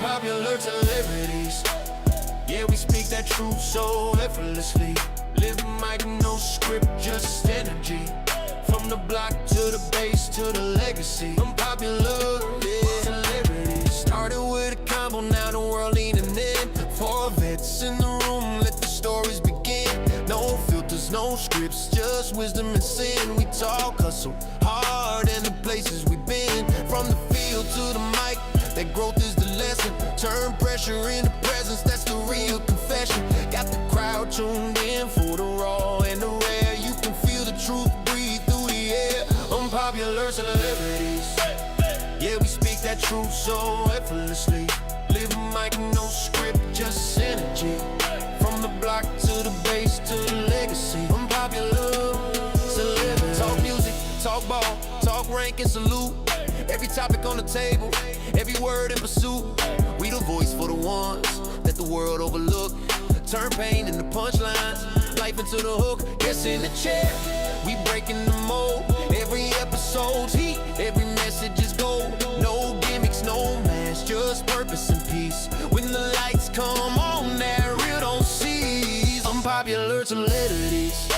Unpopular celebrities. Yeah, we speak that truth so effortlessly. Live mic, no script, just energy. From the block to the base to the legacy. Unpopular, yeah, celebrities. Started with a combo, now the world leaning in. For vets in the room, let the stories begin. No filters, no scripts, just wisdom and sin. We talk hustle hard and the places we've been. From the field to the mic, that growth is the lesson. Turn pressure into presence, that's the real confession. Got the crowd tuned in for the raw and the rare. You can feel the truth breathe through the air. Unpopular celebrities. Yeah, we speak that truth so effortlessly. Live mic, no script, just energy. From the block to the base to the legacy. Unpopular celebrities. Talk music, talk ball, talk rank and salute. Every topic on the table, every word in pursuit. We the voice for the ones that the world overlook. Turn pain into punchlines, life into the hook. Yes, in the chair, we breaking the mold. Every episode's heat, every message is gold. No gimmicks, no mask, just purpose and peace. When the lights come on, that real don't cease. Unpopular celebrities.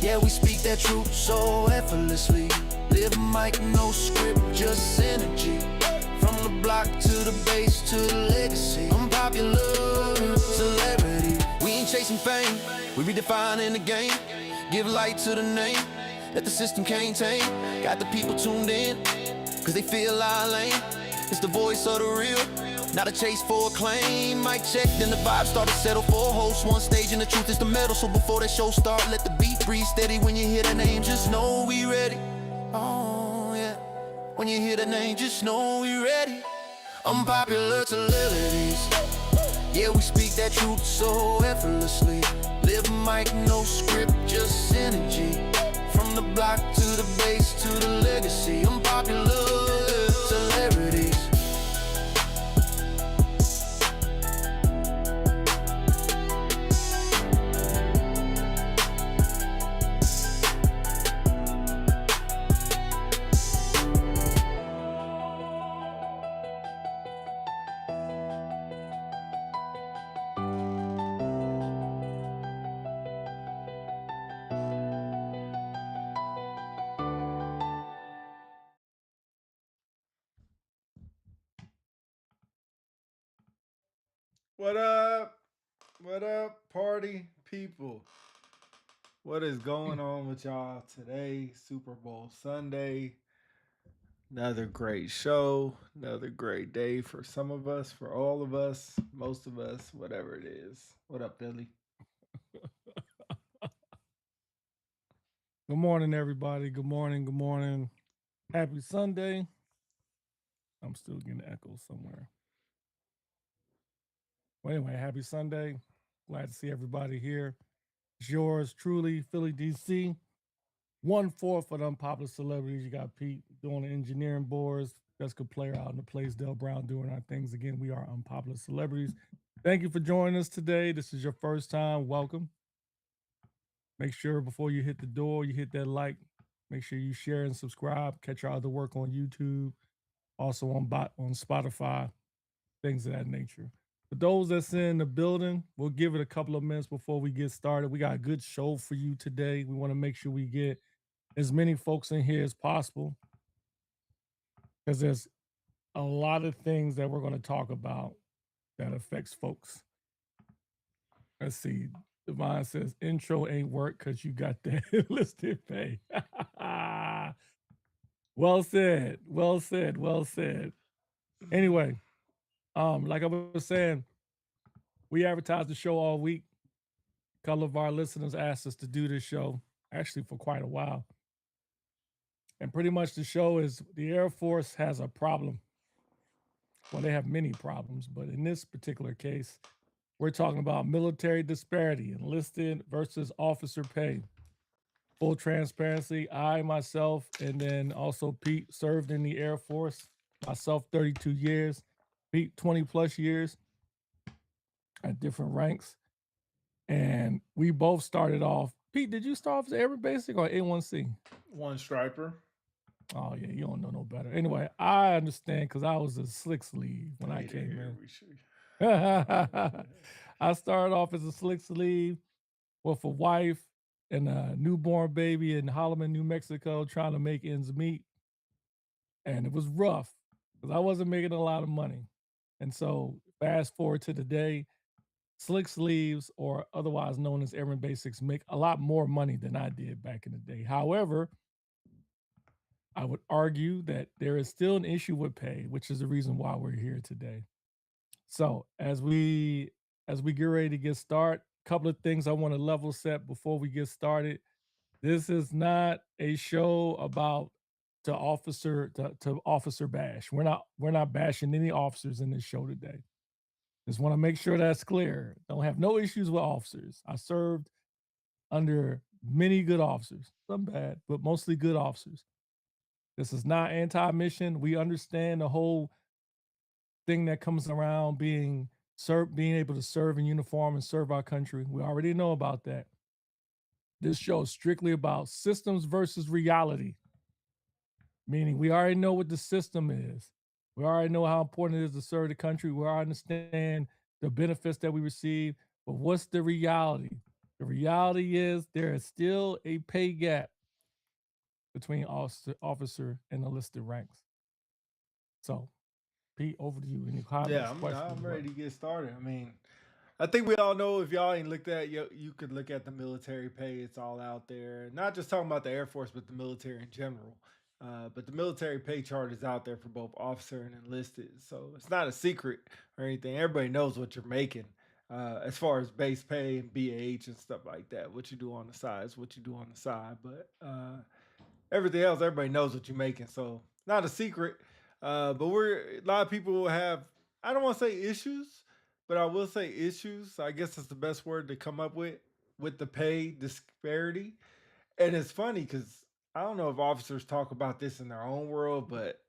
Yeah, we speak that truth so effortlessly. Live mic, no script, just energy. From the block to the base to the legacy. Unpopular celebrity. We ain't chasing fame, we redefining the game. Give light to the name that the system can't tame. Got the people tuned in, cause they feel our lane. It's the voice of the real, not a chase for acclaim. Mic check, then the vibe start to settle for a host. One stage and the truth is the metal. So before that show start, let the beat breathe steady. When you hear that name, just know we ready. Oh yeah, when you hear that name, just know we ready. Unpopular celebrities. Yeah, we speak that truth so effortlessly. Live mic, no script, just energy. From the block to the base to the legacy. Unpopular celebrities. What up? What up, party people? What is going on with y'all today? Super Bowl Sunday. Another great show. Another great day for some of us, for all of us, most of us, whatever it is. What up, Billy? Good morning, everybody. Good morning. Good morning. Happy Sunday. I'm still getting an echo somewhere. Well, anyway, happy Sunday. Glad to see everybody here. It's yours truly, Philly, DC. 1/4 of the unpopular celebrities. You got Pete doing the engineering boards. Best good player out in the place. Dale Brown doing our things. Again, we are unpopular celebrities. Thank you for joining us today. This is your first time. Welcome. Make sure before you hit the door, you hit that like. Make sure you share and subscribe. Catch our other work on YouTube, also on Spotify, things of that nature. For those that's in the building, we'll give it a couple of minutes before we get started. We got a good show for you today. We want to make sure we get as many folks in here as possible because there's a lot of things that we're going to talk about that affects folks. Let's see. Divine says intro ain't work because you got that enlisted pay. Well said. Well said. Well said. Anyway, like I was saying, we advertised the show all week. A couple of our listeners asked us to do this show, actually for quite a while. And pretty much the show is the Air Force has a problem. Well, they have many problems, but in this particular case, we're talking about military disparity, enlisted versus officer pay. Full transparency, I myself, and then also Pete served in the Air Force. Myself, 32 years. Pete, 20 plus years at different ranks. And we both started off. Pete, did you start off as Air Basic or A1C? One striper. Oh yeah, you don't know no better. Anyway, I understand because I was a slick sleeve when I Later came here, in. we should. I started off as a slick sleeve with a wife and a newborn baby in Holloman, New Mexico, trying to make ends meet, and it was rough because I wasn't making a lot of money. And so, fast forward to today, slick sleeves, or otherwise known as airman basics, make a lot more money than I did back in the day. However, I would argue that there is still an issue with pay, which is the reason why we're here today. So as we get ready to get started, a couple of things I want to level set before we get started. This is not a show about to officer bash. We're not bashing any officers in this show today. Just want to make sure that's clear. Don't have no issues with officers. I served under many good officers, some bad, but mostly good officers. This is not anti-mission. We understand the whole thing that comes around being able to serve in uniform and serve our country. We already know about that. This show is strictly about systems versus reality, meaning we already know what the system is. We already know how important it is to serve the country. We already understand the benefits that we receive. But what's the reality? The reality is there is still a pay gap between officer and enlisted ranks. So, Pete, over to you. Any Yeah, comments, I'm questions? What? ready to get started. I mean, I think we all know if y'all ain't looked at you could look at the military pay. It's all out there. Not just talking about the Air Force, but the military in general. But the military pay chart is out there for both officer and enlisted, so it's not a secret or anything. Everybody knows what you're making as far as base pay and BAH and stuff like that. What you do on the side is what you do on the side. But everything else, everybody knows what you're making, so not a secret. But we're a lot of people will have. I don't want to say issues, but I will say issues. I guess that's the best word to come up with the pay disparity. And it's funny because I don't know if officers talk about this in their own world, but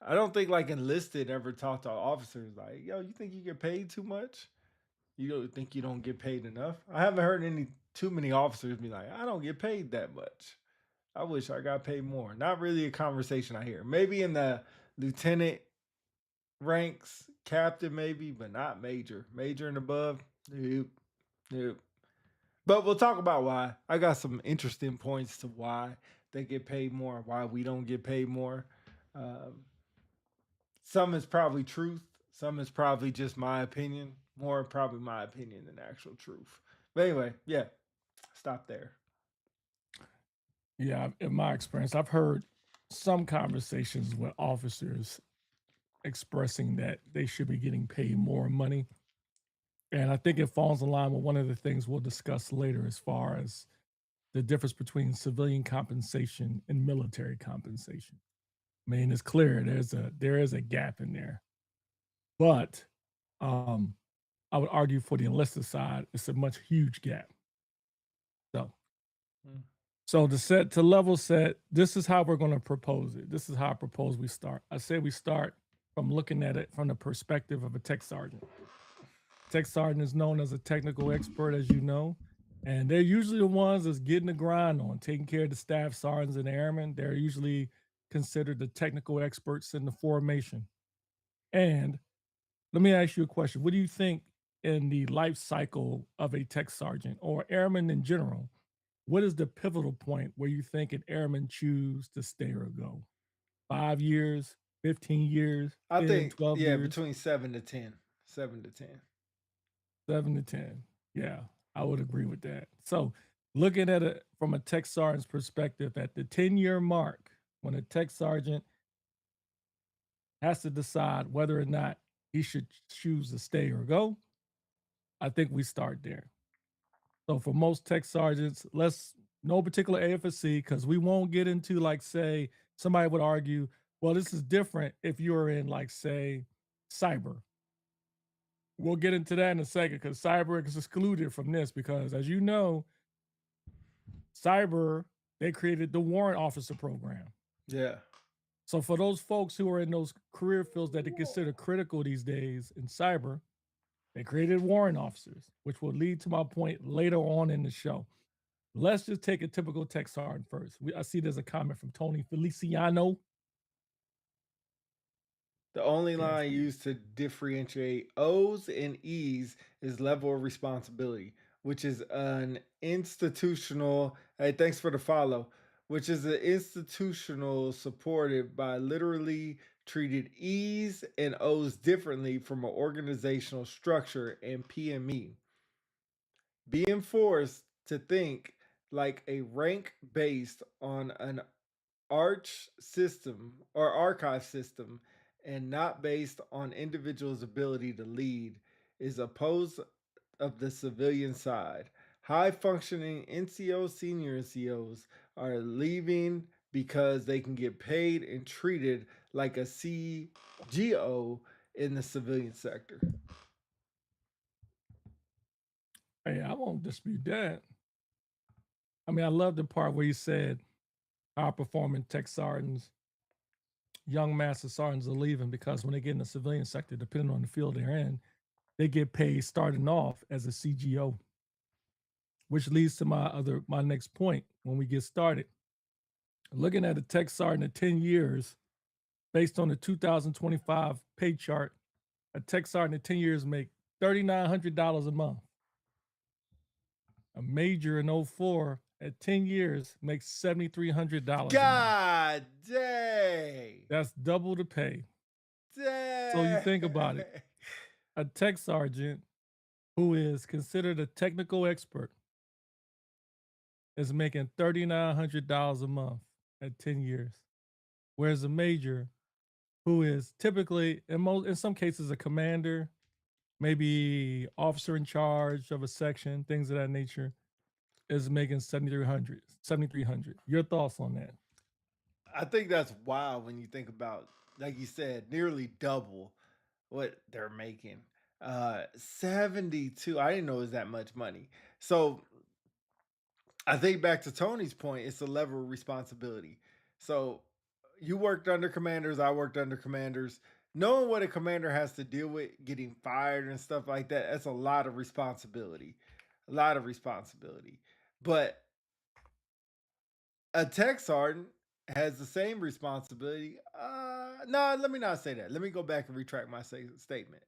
I don't think like enlisted ever talk to officers like, yo, you think you get paid too much? You don't think you don't get paid enough? I haven't heard any too many officers be like, I don't get paid that much. I wish I got paid more. Not really a conversation I hear. Maybe in the lieutenant ranks, captain maybe, but not major. Major and above, nope, nope. But we'll talk about why. I got some interesting points to why they get paid more, why we don't get paid more. Um, some is probably truth. Some is probably just my opinion. More probably my opinion than actual truth. But anyway, yeah, stop there. Yeah, in my experience, I've heard some conversations with officers expressing that they should be getting paid more money. And I think it falls in line with one of the things we'll discuss later as far as the difference between civilian compensation and military compensation. I mean, it's clear there is a gap in there. But um, I would argue for the enlisted side, it's a much huge gap. So Mm. So to level set, this is how we're going to propose it. This is how I propose we start. I say we start from looking at it from the perspective of a tech sergeant. Tech sergeant is known as a technical expert, as you know, and they're usually the ones that's getting the grind on, taking care of the staff sergeants and airmen. They're usually considered the technical experts in the formation. And let me ask you a question. What do you think in the life cycle of a tech sergeant or airman in general? What is the pivotal point where you think an airman choose to stay or go? 5 years, 15 years, I 10, think 12 yeah, years, between 7 to 10, 7 to 10. 7 to 10. Yeah, I would agree with that. So, looking at it from a tech sergeant's perspective, at the 10-year mark, when a tech sergeant has to decide whether or not he should choose to stay or go, I think we start there. So for most tech sergeants, let's no particular AFSC because we won't get into like say somebody would argue, well, this is different if you're in like say cyber. We'll get into that in a second because cyber is excluded from this because as you know, cyber they created the warrant officer program. Yeah. So for those folks who are in those career fields that they consider critical these days in cyber, they created warrant officers, which will lead to my point later on in the show. Let's just take a typical tech sergeant first. I see there's a comment from Tony Feliciano. The only Yeah, line used to differentiate O's and E's is level of responsibility, which is an institutional. Hey, thanks for the follow. Which is an institutional supported by literally treated E's and O's differently from an organizational structure and PME. Being forced to think like a rank based on an arch system or archive system and not based on individuals' ability to lead is opposed of the civilian side. High functioning NCOs, senior NCOs are leaving because they can get paid and treated like a CGO in the civilian sector. hey, I won't dispute that. I mean, I love the part where you said our performing tech sergeants, young master sergeants are leaving because when they get in the civilian sector, depending on the field they're in, they get paid starting off as a CGO, which leads to my next point when we get started. Looking at a tech sergeant at 10 years, based on the 2025 pay chart, a tech sergeant at 10 years make $3,900 a month. A major in 04 at 10 years makes $7,300 a month. God dang. That's double the pay. Dang. So you think about it. A tech sergeant who is considered a technical expert is making $3,900 a month at 10 years. Whereas a major who is typically in some cases a commander, maybe officer in charge of a section, things of that nature, is making 7,300. 7,300. Your thoughts on that? I think that's wild when you think about, like you said, nearly double what they're making. 72. I didn't know it was that much money. So I think back to Tony's point, it's a level of responsibility. So you worked under commanders, I worked under commanders. Knowing what a commander has to deal with, getting fired and stuff like that, that's a lot of responsibility. A lot of responsibility. But a tech sergeant has the same responsibility. No, let me not say that. Let me go back and retract my statement.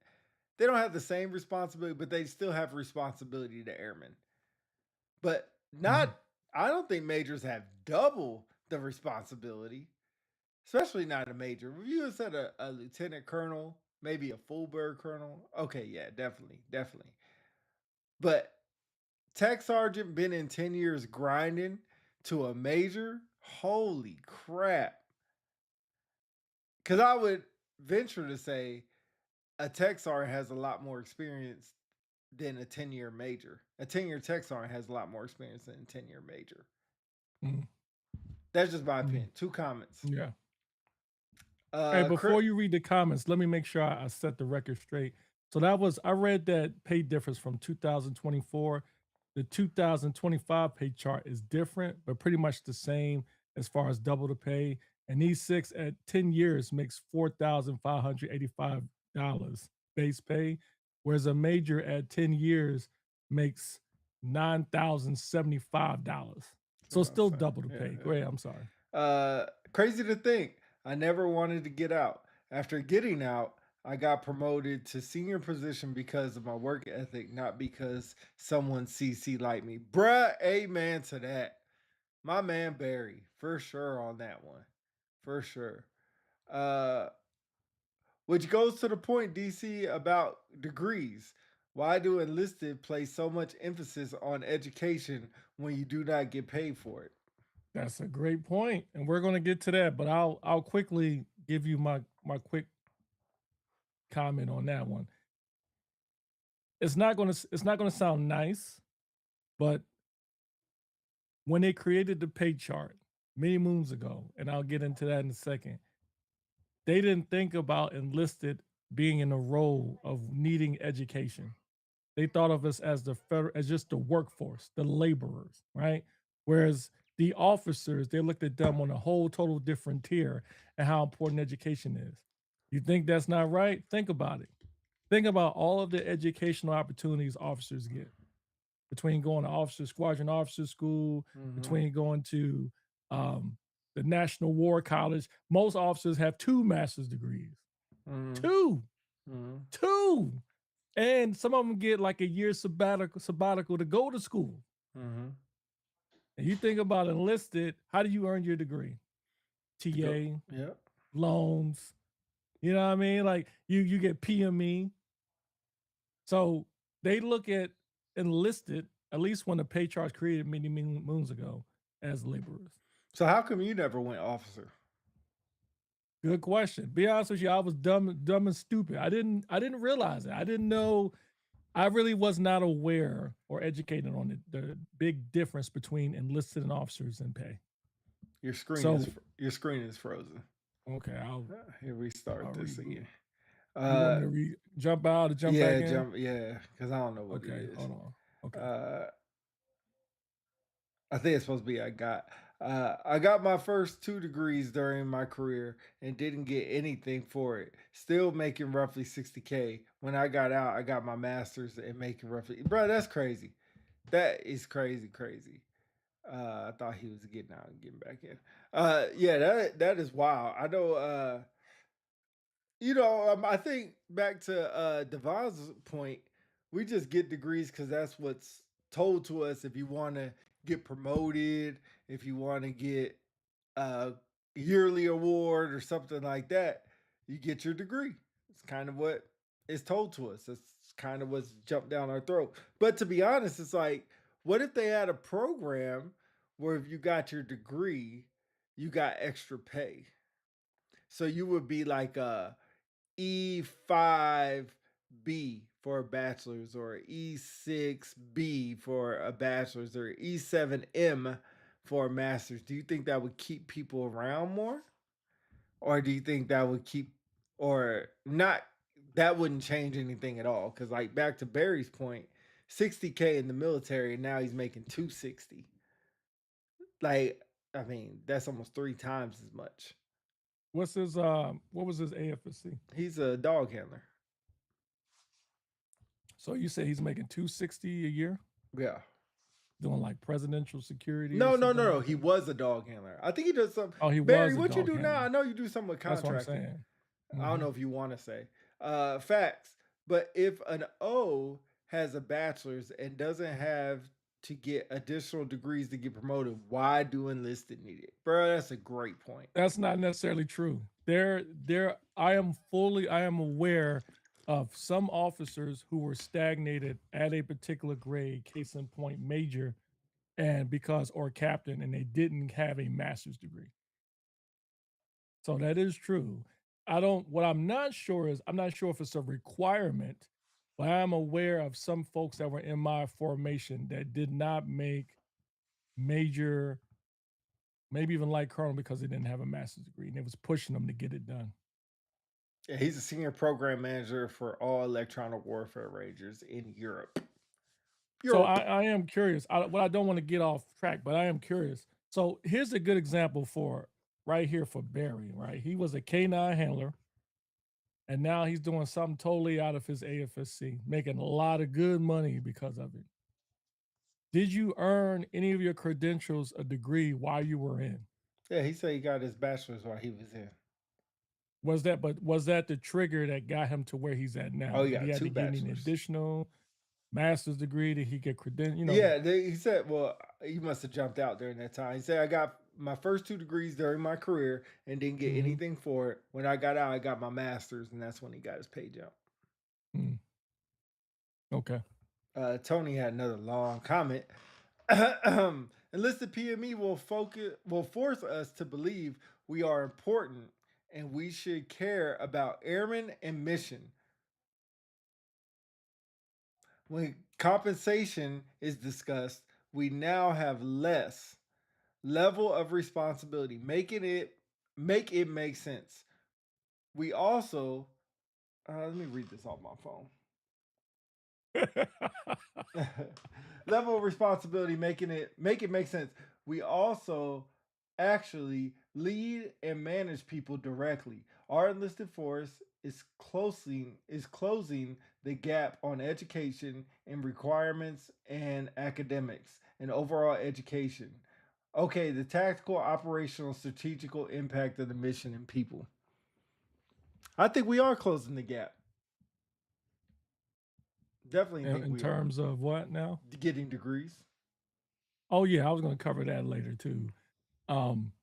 They don't have the same responsibility, but they still have responsibility to airmen. But not, I don't think majors have double the responsibility, especially not a major. If you said a lieutenant colonel, maybe a full bird colonel, okay, yeah, definitely, definitely. But tech sergeant been in 10 years grinding to a major, holy crap. Because I would venture to say a tech sergeant has a lot more experience than a 10-year major. A 10-year tech sergeant has a lot more experience than a 10-year major. Mm. That's just my opinion. 2 comments. Yeah. Hey, before you read the comments, let me make sure I set the record straight. So I read that pay difference from 2024. The 2025 pay chart is different, but pretty much the same as far as double the pay. And these 6 at 10 years makes $4,585 base pay, whereas a major at 10 years makes $9,075. So still double the pay. Go ahead, I'm sorry. Crazy to think. I never wanted to get out. After getting out, I got promoted to senior position because of my work ethic, not because someone CC like me. Bruh, amen to that. My man Barry, for sure on that one. For sure. Which goes to the point, DC, about degrees. Why do enlisted place so much emphasis on education when you do not get paid for it? That's a great point, and we're going to get to that. But I'll quickly give you my quick comment on that one. It's not going to sound nice, but when they created the pay chart many moons ago, and I'll get into that in a second, they didn't think about enlisted being in a role of needing education. They thought of us as as just the workforce, the laborers, right? Whereas the officers, they looked at them on a whole total different tier and how important education is. You think that's not right? Think about it. Think about all of the educational opportunities officers get. between going to officer, squadron officer school, between going to um, the National War College. Most officers have 2 master's degrees. Mm-hmm. Two, Mm-hmm. two. And some of them get like a year sabbatical to go to school. Mm-hmm. And you think about enlisted, how do you earn your degree? TA, Yep. loans. You know what I mean? Like you get PME. So they look at enlisted, at least when the pay charts created many moons ago, as laborers. So how come you never went officer? Good question. Be honest with you, I was dumb and stupid. I didn't realize it. I didn't know. I really was not aware or educated on the big difference between enlisted and officers in pay. Your screen is frozen. Okay, Here we start this reboot. again. You want me to jump out or jump back in? Because I don't know what it is. Hold on. Okay. I think it's supposed to be I got my first 2 degrees during my career and didn't get anything for it. Still making roughly 60K. When I got out, I got my master's and making roughly. Bro, that's crazy. That is crazy. I thought he was getting out and getting back in. Yeah, that is wild. I know. I think back to Devon's point, we just get degrees because that's what's told to us. If you want to get promoted, if you want to get a yearly award or something like that, you get your degree. It's kind of what is told to us. That's kind of what's jumped down our throat. But to be honest, it's like, what if they had a program where if you got your degree, you got extra pay? So you would be like a E5B for a bachelor's, or E6B for a bachelor's, or E7M for a master's. Do you think that would keep people around more? Or do you think that would keep, or not, that wouldn't change anything at all? Because, like, back to Barry's point, 60K in the military, and now he's making 260. Like, I mean, that's almost 3 times as much. What was his AFSC? He's a dog handler. So you say he's making 260 a year? Yeah. Doing like presidential security? No. Like he was a dog handler. I think he does some. Oh, he Barry, was. What you do handler. Now? I know you do something with contracting. That's what I'm saying. I don't know if you want to say facts, but if an O has a bachelor's and doesn't have to get additional degrees to get promoted, why do enlisted need it? Bro, that's a great point. That's not necessarily true. I am aware of some officers who were stagnated at a particular grade, case in point, major, or captain, and they didn't have a master's degree. So that is true. What I'm not sure is, I'm not sure if it's a requirement, but I'm aware of some folks that were in my formation that did not make major, maybe even light colonel, because they didn't have a master's degree, and it was pushing them to get it done. Yeah, he's a senior program manager for all electronic warfare rangers in Europe. So I am curious. I don't want to get off track, but I am curious. So here's a good example right here for Barry, right? He was a K9 handler, and now he's doing something totally out of his AFSC, making a lot of good money because of it. Did you earn any of your credentials, a degree, while you were in? Yeah, he said he got his bachelor's while he was in. Was that the trigger that got him to where he's at now? Oh, yeah, he had 2 to get bachelors. an additional master's degree? Did he get credentials? Yeah, he said, well, he must have jumped out during that time. He said, I got my first 2 degrees during my career and didn't get anything for it. When I got out, I got my master's, and that's when he got his pay jump. Okay. Tony had another long comment. Enlisted PME will force us to believe we are important and we should care about airmen and mission. When compensation is discussed, we now have less level of responsibility, make it make sense. We also let me read this off my phone. Level of responsibility, make it make sense. We also actually lead and manage people directly. Our enlisted force is closing the gap on education and requirements and academics and overall education. Okay, the tactical, operational, strategical impact of the mission and people. I think we are closing the gap. Definitely think In we are. terms of what now? Getting degrees. Oh yeah, I was going to cover that later too. Um,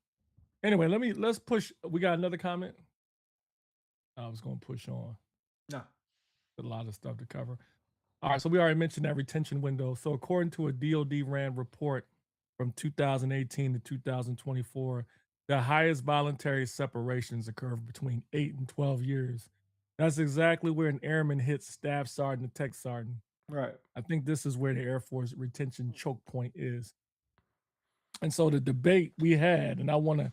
anyway, let's push. We got another comment. I was going to push on No. a lot of stuff to cover. All right, so we already mentioned that retention window. So according to a DoD RAND report from 2018 to 2024, the highest voluntary separations occurred between 8 and 12 years. That's exactly where an airman hits staff sergeant and tech sergeant. Right. I think this is where the Air Force retention choke point is. And so the debate we had, and I want to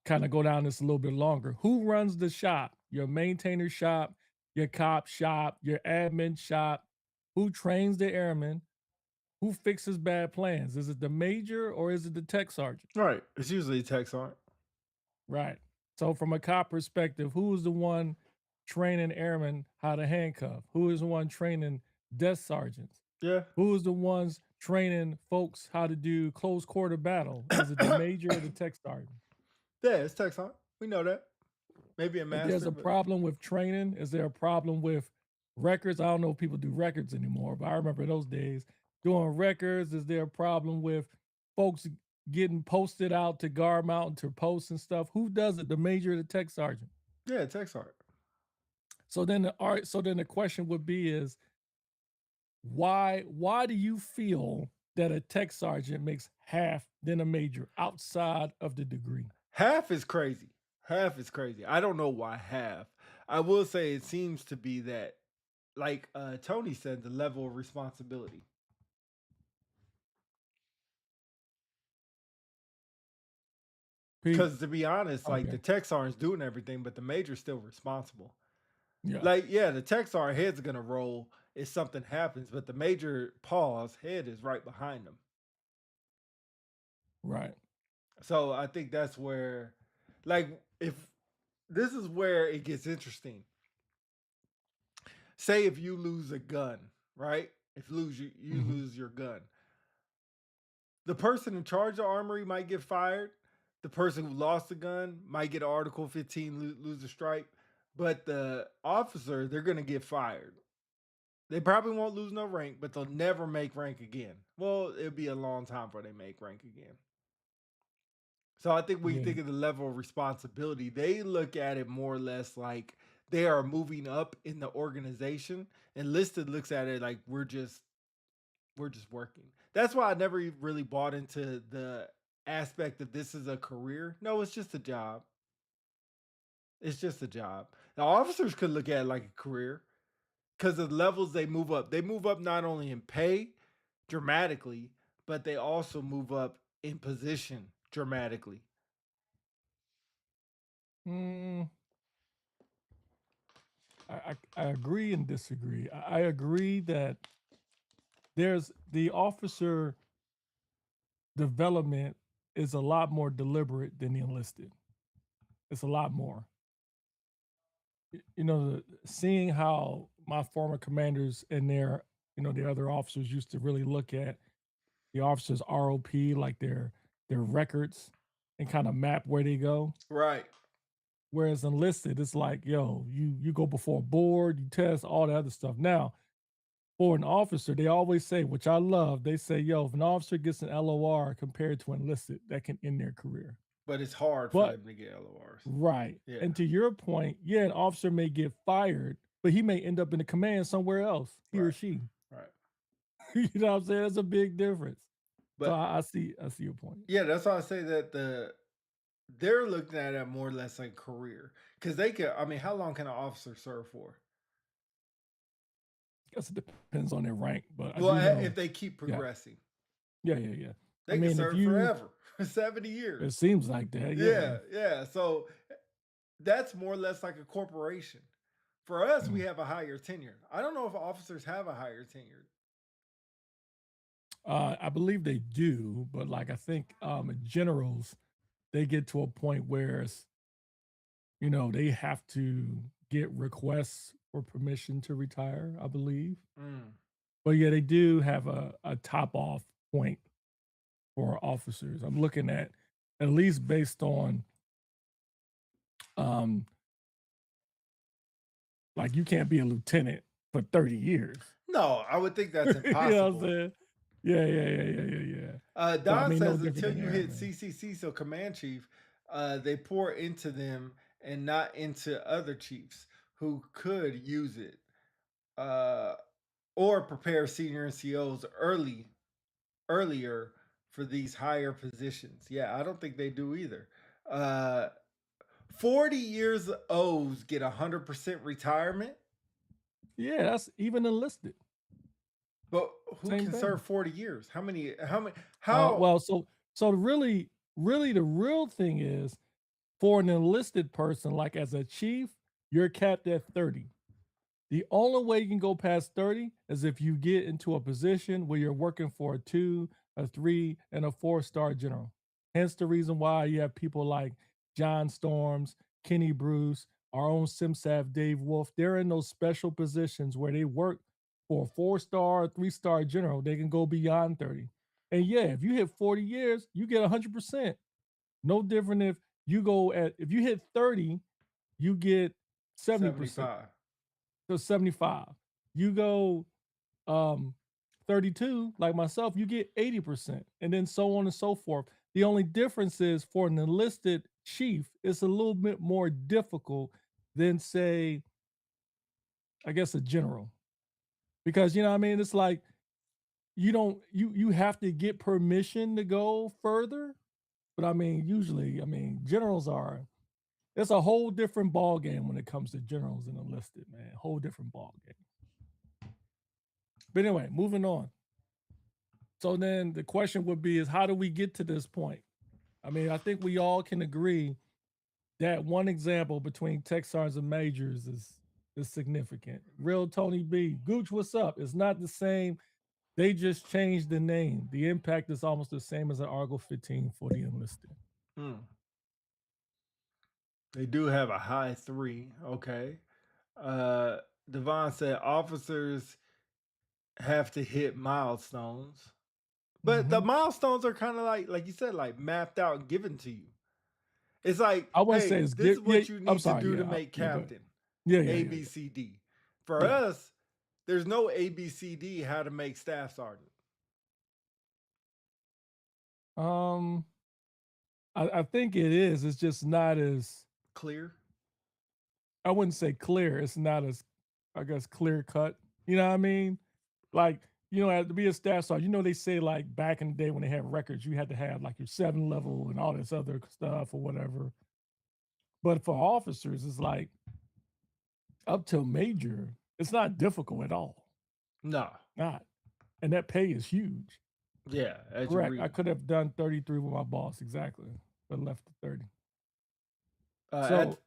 kind of go down this a little bit longer. Who runs the shop? Your maintainer shop, your cop shop, your admin shop? Who trains the airmen? Who fixes bad plans? Is it the major or is it the tech sergeant? Right. It's usually text on. Right. So from a cop perspective, who is the one training airmen how to handcuff? Who is the one training desk sergeants? Yeah. Who is the ones training folks how to do close quarter battle? Is it the major or the tech sergeant? Yeah, it's text on. We know that. Maybe a If there's master, a but problem with training, is there a problem with records? I don't know if people do records anymore, but I remember those days doing records. Is there a problem with folks getting posted out to guard mountain to posts and stuff? Who does it? The major or the tech sergeant? yeah, text art. So then the question would be is why do you feel that a tech sergeant makes half than a major outside of the degree? Half is crazy. Half is crazy. I don't know why half. I will say it seems to be that, like Tony said, the level of responsibility. Pete? Because to be honest, like Okay. the tech sergeant's doing everything, but the major's still responsible. Yeah. Like, yeah, the tech sergeant head's gonna roll if something happens, but the major pause head is right behind him. Right. So I think that's where, like, if this is where it gets interesting. Say if you lose a gun, right? If you Mhm. lose your gun, the person in charge of the armory might get fired. The person who lost the gun might get Article 15, lose a stripe. But the officer, they're gonna get fired. They probably won't lose no rank, but they'll never make rank again. Well, it'll be a long time before they make rank again. So I think when you Yeah. think of the level of responsibility, they look at it more or less like they are moving up in the organization. Enlisted looks at it like we're just working. That's why I never really bought into the aspect that this is a career. No, it's just a job. It's just a job. Now officers could look at it like a career because of the levels they move up. They move up not only in pay dramatically, but they also move up in position dramatically. Mm, I agree and disagree. I agree that there's the officer development is a lot more deliberate than the enlisted. It's a lot more. Seeing how my former commanders and their other officers used to really look at the officers' ROP, like their records, and kind of map where they go. Right. Whereas enlisted, it's like, yo, you go before a board, you test all the other stuff. Now, for an officer, they always say, which I love, they say, yo, if an officer gets an LOR compared to enlisted, that can end their career. But it's hard for But them to get LORs. right. Yeah. And to your point, yeah, an officer may get fired, but he may end up in the command somewhere else, he or Right. she. Right. You know what I'm saying? That's a big difference. So But I see your point. yeah, that's why I say that they're looking at it more or less like career. Because they could, I mean, how long can an officer serve for? I guess it depends on their rank, but I Well, do know. if they keep Yeah. progressing, Yeah, yeah, yeah. they I can mean, if serve you, forever, 70 it years. seems like that. Yeah. Yeah, yeah. So that's more or less like a corporation. For us, we Mm. have a higher tenure. I don't know if officers have a higher tenure. I believe they do, but like I think generals, they get to a point where it's, they have to get requests for permission to retire, I believe. Mm. But yeah, they do have a top off point for officers. I'm looking at least based on um like you can't be a lieutenant for 30 years. No, I would think that's You know what I'm impossible. saying? Yeah. So I Don mean, no says different until than you air, hit man. CCC, so command chief, they pour into them and not into other chiefs who could use it, uh, or prepare senior NCOs earlier for these higher positions. Yeah, I don't think they do either. Uh, 40 years O's get 100% retirement, Yeah, that's even enlisted. but who Same can serve thing. 40 years? How many? How many? Uh, How? well, so so really the real thing is for an enlisted person, like as a chief, you're capped at 30. The only way you can go past 30 is if you get into a position where you're working for a 2, a 3, and a 4-star general. Hence the reason why you have people like John Storms, Kenny Bruce, our own SimSav Dave Wolf. They're in those special positions where they work for a 4-star, 3-star general. They can go beyond 30. And yeah, if you hit 40 years, you get 100%. No different if you hit 30, you get 70%. 75. So 75. You go 32, like myself, you get 80%, and then so on and so forth. The only difference is for an enlisted chief, it's a little bit more difficult than, say, I guess a general. Because you know what I mean? It's like you have to get permission to go further. But I mean, usually, I mean, generals are it's a whole different ball game when it comes to generals and enlisted, man. Whole different ball game. But anyway, moving on. So then the question would be is how do we get to this point? I mean, I think we all can agree that one example between tech sergeants and majors is significant. Real Tony B. Gooch, what's up? It's not the same. They just changed the name. The impact is almost the same as an Argo 15 for the enlisted. Hmm. They do have a high 3. Okay. Uh, Devon said officers have to hit milestones. But the Mhm. milestones are kind of like you said, like mapped out and given to you. It's like, I wouldn't say hey, it's this is yeah. what you I'm need to sorry. do Yeah, to make yeah. Go ahead. captain. A, B, Yeah. C, D. For Yeah. us, there's no A, B, C, D how to make staff sergeant. Um, I think it is. It's just not as Clear. I wouldn't say clear. It's not as I guess clear cut. You know what I mean? Like, to be a staff sergeant, they say like back in the day when they had records, you had to have like your 7 level and all this other stuff or whatever. But for officers, it's like up till major, it's not difficult at all. No. Not. And that pay is huge. Yeah, as you Correct. I read. could have done 33 with my boss, exactly, but left at 30. At So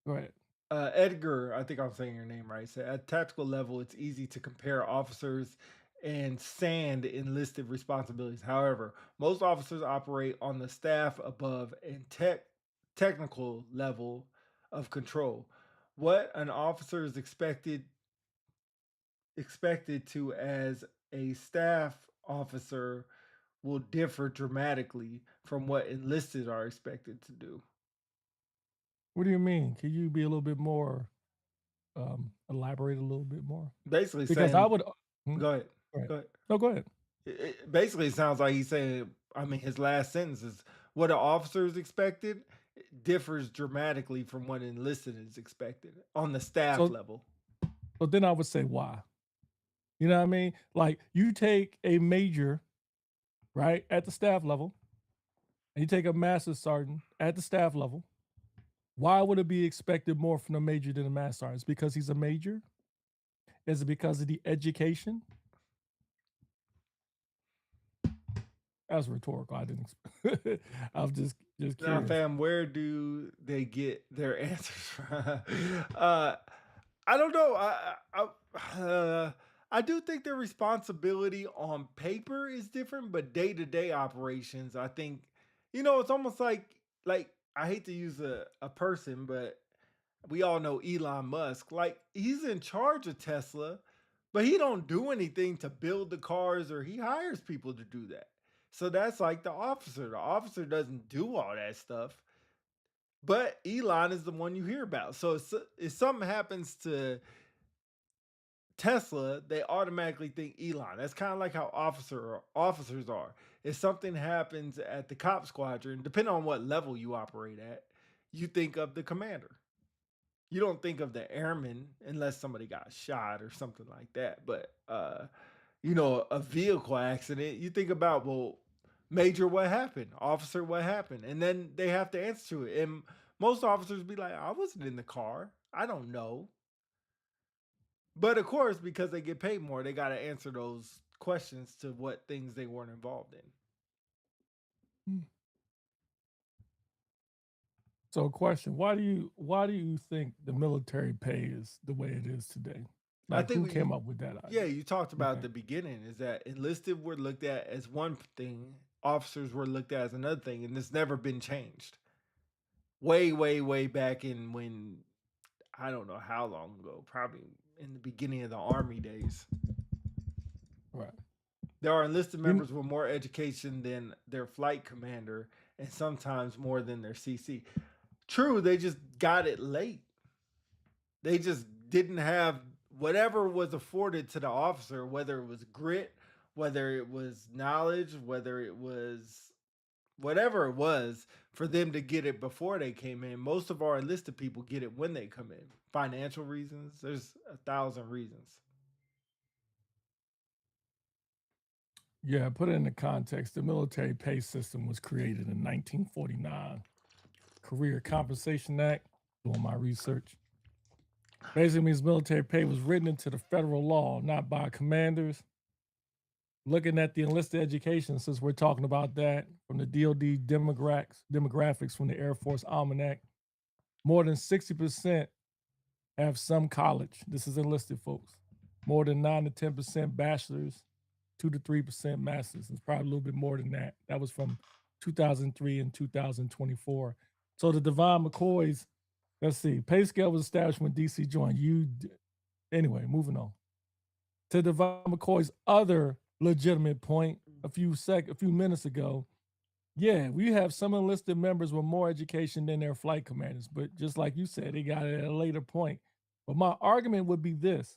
go ahead. Edgar, I think I'm saying your name right. Said at tactical level, it's easy to compare officers and sand enlisted responsibilities. However, most officers operate on the staff above and technical level of control. What an officer is expected to as a staff officer will differ dramatically from what enlisted are expected to do. What do you mean? Can you be a little bit more elaborate a little bit more? Basically Because I saying, would go ahead. go ahead. Go ahead. No, go ahead. It basically sounds like he's saying, I mean, his last sentence is what an officer is expected differs dramatically from what enlisted is expected on the staff So level. so then I would say why. You know what I mean? Like you take a major, right, at the staff level, and you take a master sergeant at the staff level. Why would it be expected more from a major than a master sergeant? It's because he's a major? Is it because of the education? That's rhetorical. I didn't. I'm just Now, curious. fam, where do they get their answers from? I don't know. I do think their responsibility on paper is different, but day to day operations, I think, it's almost like I hate to use a person, but we all know Elon Musk. Like he's in charge of Tesla, but he don't do anything to build the cars or he hires people to do that. So that's like the officer. The officer doesn't do all that stuff. But Elon is the one you hear about. So if something happens to Tesla, they automatically think Elon. That's kind of like how officers are. If something happens at the cop squadron, depending on what level you operate at, you think of the commander. You don't think of the airman unless somebody got shot or something like that. But a vehicle accident, you think about, well, major, what happened? Officer, what happened? And then they have to answer to it. And most officers be like, I wasn't in the car. I don't know. But of course, because they get paid more, they got to answer those questions to what things they weren't involved in. Hmm. So, question: why do you think the military pay is the way it is today? I Like, think who came up with that yeah, idea? you talked You about at think? the beginning is that enlisted were looked at as one thing, officers were looked at as another thing, and it's never been changed. Way, way, way back in when I don't know how long ago, probably in the beginning of the army days. Right. There are enlisted You members with more education than their flight commander, and sometimes more than their CC. True, they just got it late. They just didn't have whatever was afforded to the officer, whether it was grit, whether it was knowledge, whether it was whatever it was, for them to get it before they came in. Most of our enlisted people get it when they come in. Financial reasons, there's 1,000 reasons. Yeah, put it in the context. The military pay system was created in 1949. Career Compensation Act. Doing my research. Basically means military pay was written into the federal law, not by commanders. Looking at the enlisted education, since we're talking about that, from the DoD demographics from the Air Force Almanac, more than 60% have some college. This is enlisted folks. More than 9 to 10% bachelor's, 2 to 3% masters. It's probably a little bit more than that. That was from 2003 and 2024. So the Devon McCoy's, let's see, pay scale was established when DC joined. Anyway, moving on to Devon McCoy's other legitimate point a few minutes ago. Yeah, we have some enlisted members with more education than their flight commanders, but just like you said, they got it at a later point. But my argument would be this: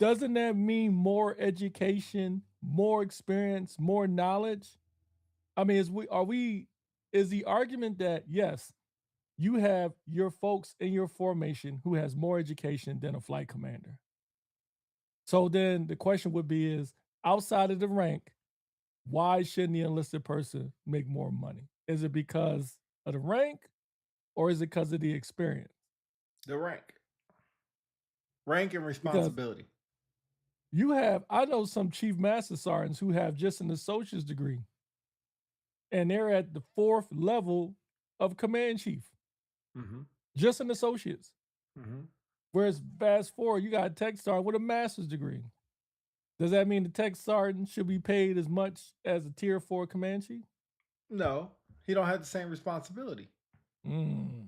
doesn't that mean more education, more experience, more knowledge? I mean, is the argument that yes, you have your folks in your formation who has more education than a flight commander? So then the question would be is outside of the rank, why shouldn't the enlisted person make more money? Is it because of the rank or is it because of the experience? The rank and Because responsibility. I know some chief master sergeants who have just an associate's degree and they're at the fourth level of command chief, Mm-hmm. just an associate's. Mm-hmm. Whereas fast forward, you got a tech sergeant with a master's degree. Does that mean the tech sergeant should be paid as much as a tier four command chief? No, he don't have the same responsibility. Mm.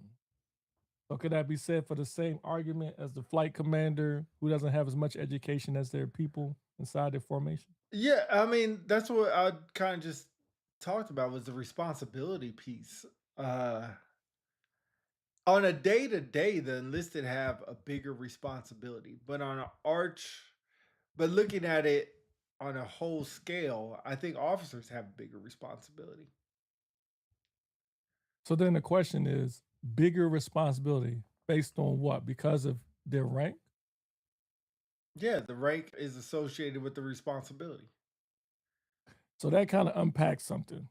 So could that be said for the same argument as the flight commander who doesn't have as much education as their people inside their formation? Yeah, I mean that's what I kind of just talked about was the responsibility piece. Uh, on a day to day, the enlisted have a bigger responsibility, but on an but looking at it on a whole scale, I think officers have bigger responsibility. So then the question is bigger responsibility based on what? Because of their rank? Yeah, the rank is associated with the responsibility. So that kind of unpacks something.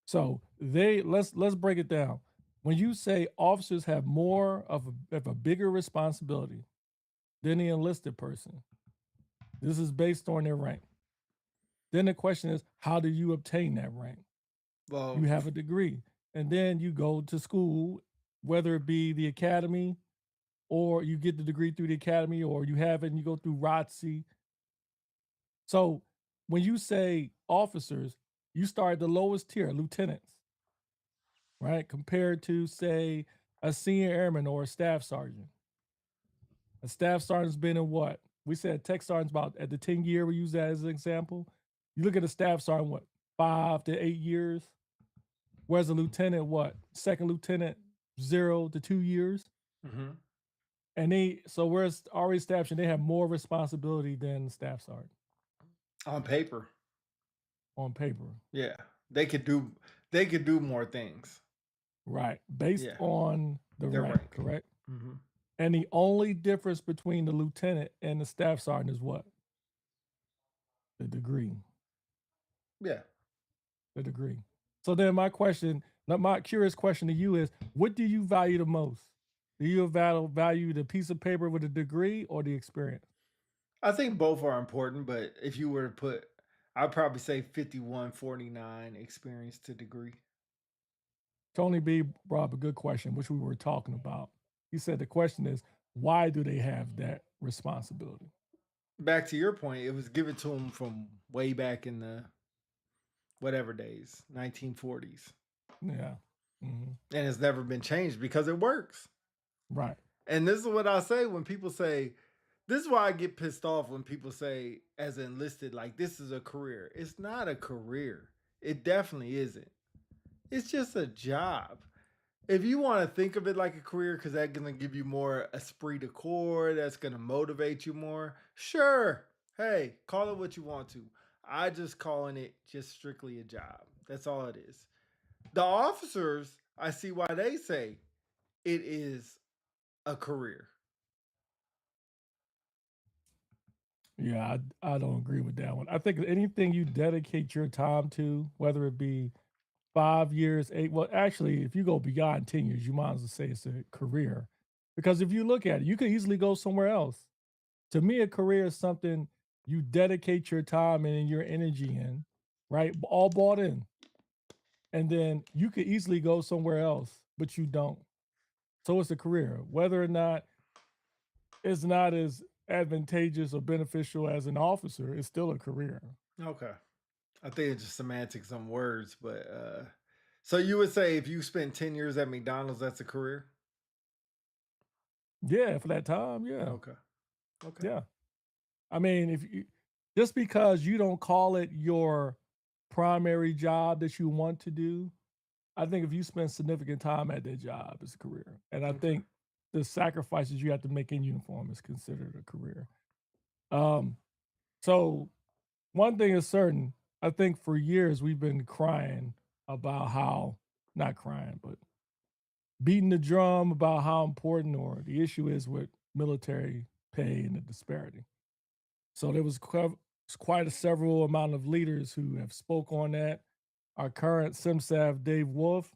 So let's break it down. When you say officers have more of a bigger responsibility than the enlisted person, this is based on their rank. Then the question is, how do you obtain that rank? You Well, have a degree, and then you go to school, whether it be the academy or you get the degree through the academy, or you have it and you go through ROTC. So when you say officers, you start at the lowest tier, lieutenants, right? Compared to say a senior airman or a staff sergeant. A staff sergeant's been in what? We said tech sergeant's about at the 10-year, we use that as an example. You look at a staff sergeant, what, 5 to 8 years? Whereas a lieutenant, what? Second lieutenant, 0 to 2 years. Mm-hmm. And so whereas already staff sergeant, they have more responsibility than staff sergeant On paper, on paper. yeah, they could do more things. Right. Based Yeah, on the their rank, rank. correct? Mm-hmm. And the only difference between the lieutenant and the staff sergeant is what? The degree. Yeah, The degree. So then my curious question to you is, what do you value the most? Do you value the piece of paper with a degree or the experience? I think both are important, but if you were to put, I'd probably say 51-49 experience to degree. Tony B brought up a good question, which we were talking about. He said the question is, why do they have that responsibility? Back to your point, it was given to them from way back in the whatever days, 1940s. Yeah. Mm-hmm. And it's never been changed because it works. Right. And this is what I say when people say, this is why I get pissed off when people say, as enlisted, like this is a career. It's not a career. It definitely isn't. It's just a job. If you want to think of it like a career, because that's going to give you more esprit de corps, that's going to motivate you more, sure. Hey, call it what you want to. I just calling it just strictly a job. That's all it is. The officers, I see why they say it is a career. Yeah, I don't agree with that one. I think anything you dedicate your time to, whether it be 5 years, eight, well, actually, if you go beyond 10 years, you might as well say it's a career. Because if you look at it, you could easily go somewhere else. To me, a career is something you dedicate your time and your energy in, right? All bought in. And then you could easily go somewhere else, but you don't. So it's a career. Whether or not it's not as advantageous or beneficial as an officer, it's still a career. Okay. I think it's just semantics on words, but so you would say if you spent 10 years at McDonald's, that's a career? Yeah, for that time, yeah. Okay. Okay. Yeah. I mean, if you just because you don't call it your primary job that you want to do, I think if you spend significant time at that job, it's a career. And I Okay. think the sacrifices you have to make in uniform is considered a career. Um, so one thing is certain, I think for years we've been crying about how, not crying, but beating the drum about how important or the issue is with military pay and the disparity. So there was quite a several amount of leaders who have spoke on that. Our current SimSav, Dave Wolf,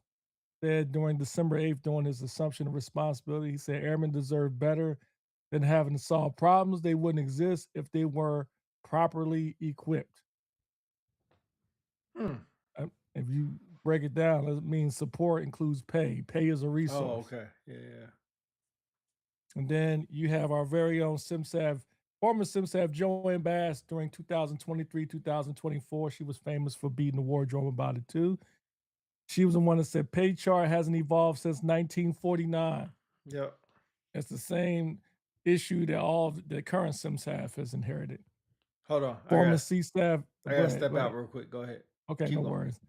said during December 8th, during his assumption of responsibility, he said airmen deserve better than having to solve problems. They wouldn't exist if they were properly equipped. Hmm. If you break it down, it means support includes pay. Pay is a Oh, resource. okay. Yeah, yeah. And then you have our very own SimSav, former SimSav Joanne Bass during 2023, 2024. She was famous for beating the wardrobe about it too. She was the one that said pay chart hasn't evolved since 1949. Yep. It's the same issue that all of the current SimSav has inherited. Hold on. Former CSAF, I go gotta ahead, step go out ahead. real quick. Go ahead. Okay, Keep no going. worries.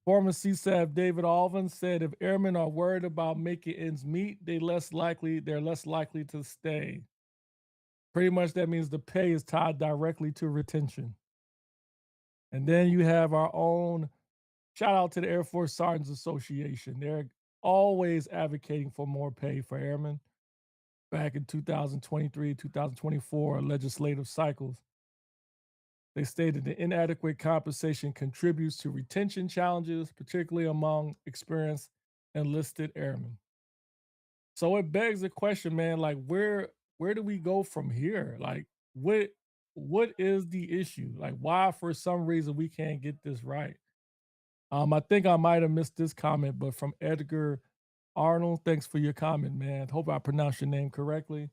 Former CSAF David Alvin said if airmen are worried about making ends meet, they're less likely to stay. Pretty much that means the pay is tied directly to retention. And then you have our own shout out to the Air Force Sergeants Association. They're always advocating for more pay for airmen. Back in 2023, 2024 legislative cycles, they stated the inadequate compensation contributes to retention challenges, particularly among experienced enlisted airmen. So it begs the question, man, like where do we go from here? Like what what is the issue? Like why for some reason we can't get this right? I think I might have missed this comment, but from Edgar Arnold, thanks for your comment, man. Hope I pronounced your name correctly.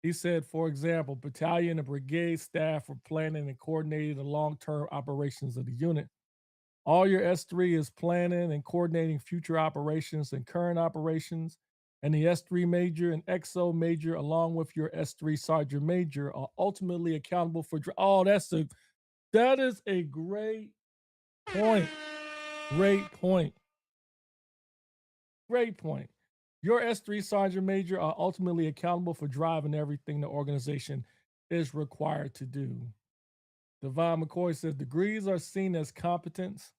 He said, for example, battalion and brigade staff are planning and coordinating the long-term operations of the unit. All your S3 is planning and coordinating future operations and current operations, And the S3 major and XO major, along with your S3 sergeant major, are ultimately accountable for. Oh, that is a great point. Great point. Great point. Your S3 sergeant major are ultimately accountable for driving everything the organization is required to do. Devon McCoy says degrees are seen as competence.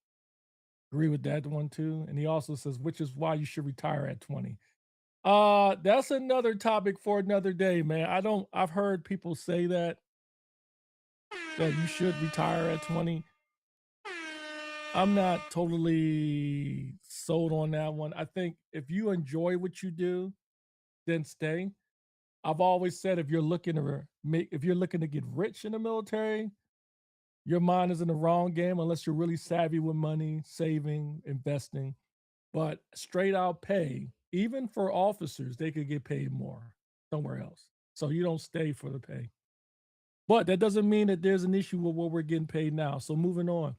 Agree with that one too. And he also says, which is why you should retire at 20. That's another topic for another day, man. I've heard people say that you should retire at 20. I'm not totally sold on that one. I think if you enjoy what you do, then stay. I've always said if you're looking to get rich in the military, your mind is in the wrong game unless you're really savvy with money, saving, investing. But straight out pay, even for officers, they could get paid more somewhere else. So you don't stay for the pay. But that doesn't mean that there's an issue with what we're getting paid now. So moving on.